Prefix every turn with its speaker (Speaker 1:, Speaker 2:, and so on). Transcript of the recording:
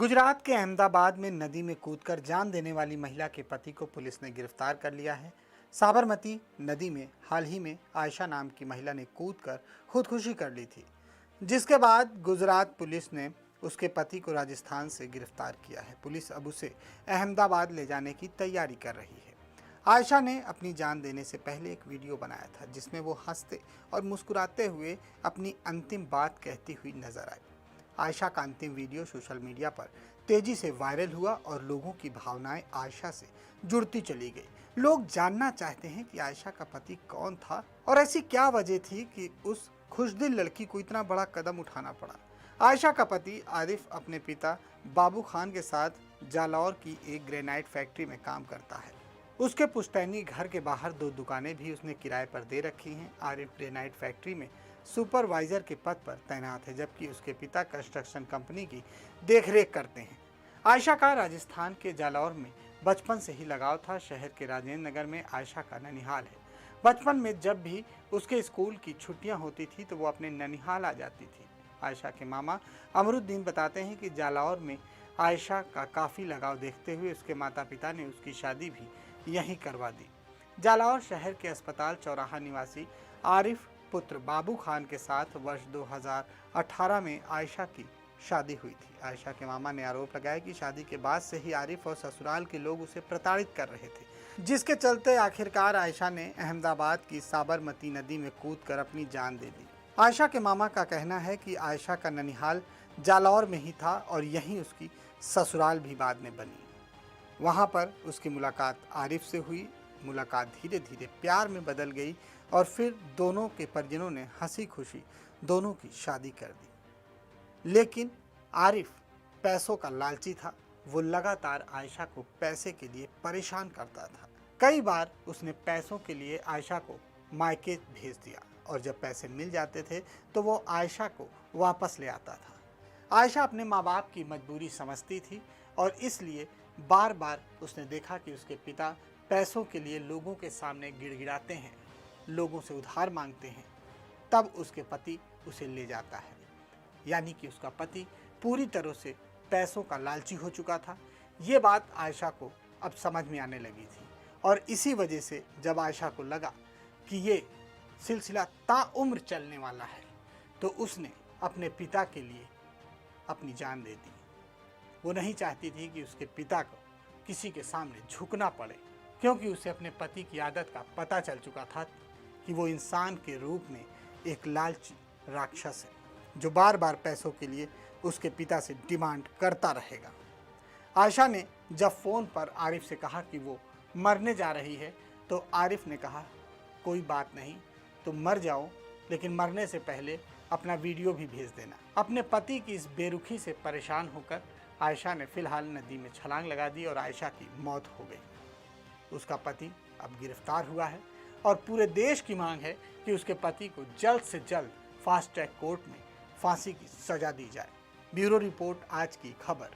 Speaker 1: गुजरात के अहमदाबाद में नदी में कूदकर जान देने वाली महिला के पति को पुलिस ने गिरफ्तार कर लिया है। साबरमती नदी में हाल ही में आयशा नाम की महिला ने कूदकर खुदकुशी कर ली थी, जिसके बाद गुजरात पुलिस ने उसके पति को राजस्थान से गिरफ्तार किया है। पुलिस अब उसे अहमदाबाद ले जाने की तैयारी कर रही है। आयशा ने अपनी जान देने से पहले एक वीडियो बनाया था, जिसमें वो हंसते और मुस्कुराते हुए अपनी अंतिम बात कहती हुई नजर आई। आयशा का अंतिम वीडियो सोशल मीडिया पर तेजी से वायरल हुआ और लोगों की भावनाएं आयशा से जुड़ती चली गई। लोग जानना चाहते हैं कि आयशा का पति कौन था और ऐसी क्या वजह थी कि उस खुशदिल लड़की को इतना बड़ा कदम उठाना पड़ा। आयशा का पति आरिफ अपने पिता बाबू खान के साथ जालौर की एक ग्रेनाइट फैक्ट्री में काम करता है। उसके पुश्तैनी घर के बाहर 2 दुकानें भी उसने किराए पर दे रखी हैं। आरिफ ग्रेनाइट फैक्ट्री में सुपरवाइजर के पद पर तैनात है, जबकि उसके पिता कंस्ट्रक्शन कंपनी की देखरेख करते हैं। आयशा का राजस्थान के जालौर में बचपन से ही लगाव था। शहर के राजेंद्र नगर में आयशा का ननिहाल है। बचपन में जब भी उसके स्कूल की छुट्टियां होती थी तो वो अपने ननिहाल आ जाती थी। आयशा के मामा अमरुद्दीन बताते हैं कि जालौर में आयशा का काफ़ी लगाव देखते हुए उसके माता पिता ने उसकी शादी भी यहीं करवा दी। जालौर शहर के अस्पताल चौराहा निवासी आरिफ पुत्र बाबू खान के साथ वर्ष 2018 में आयशा की शादी हुई थी। आयशा के मामा ने आरोप लगाया कि शादी के बाद से ही आरिफ और ससुराल के लोग उसे प्रताड़ित कर रहे थे, जिसके चलते आखिरकार आयशा ने अहमदाबाद की साबरमती नदी में कूदकर अपनी जान दे दी। आयशा के मामा का कहना है कि आयशा का ननिहाल जालौर में ही था और यहीं उसकी ससुराल भी बाद में बनी। वहाँ पर उसकी मुलाकात आरिफ से हुई। मुलाकात धीरे धीरे प्यार में बदल गई और फिर दोनों के परिजनों ने हंसी खुशी दोनों की शादी कर दी। लेकिन आरिफ पैसों का लालची था। वो लगातार आयशा को पैसे के लिए परेशान करता था। कई बार उसने पैसों के लिए आयशा को मायके भेज दिया और जब पैसे मिल जाते थे तो वो आयशा को वापस ले आता था। आयशा अपने माँ बाप की मजबूरी समझती थी और इसलिए बार बार उसने देखा कि उसके पिता पैसों के लिए लोगों के सामने गिड़गिड़ाते हैं, लोगों से उधार मांगते हैं। तब उसके पति उसे ले जाता है। यानी कि उसका पति पूरी तरह से पैसों का लालची हो चुका था। ये बात आयशा को अब समझ में आने लगी थी और इसी वजह से जब आयशा को लगा कि ये सिलसिला ताउम्र चलने वाला है तो उसने अपने पिता के लिए अपनी जान दे दी। वो नहीं चाहती थी कि उसके पिता को किसी के सामने झुकना पड़े, क्योंकि उसे अपने पति की आदत का पता चल चुका था कि वो इंसान के रूप में एक लालची राक्षस है जो बार बार पैसों के लिए उसके पिता से डिमांड करता रहेगा। आयशा ने जब फ़ोन पर आरिफ से कहा कि वो मरने जा रही है तो आरिफ ने कहा, कोई बात नहीं, तुम मर जाओ, लेकिन मरने से पहले अपना वीडियो भी भेज देना। अपने पति की इस बेरुखी से परेशान होकर आयशा ने फिलहाल नदी में छलांग लगा दी और आयशा की मौत हो गई। उसका पति अब गिरफ्तार हुआ है और पूरे देश की मांग है कि उसके पति को जल्द से जल्द फास्ट ट्रैक कोर्ट में फांसी की सजा दी जाए। ब्यूरो रिपोर्ट, आज की खबर।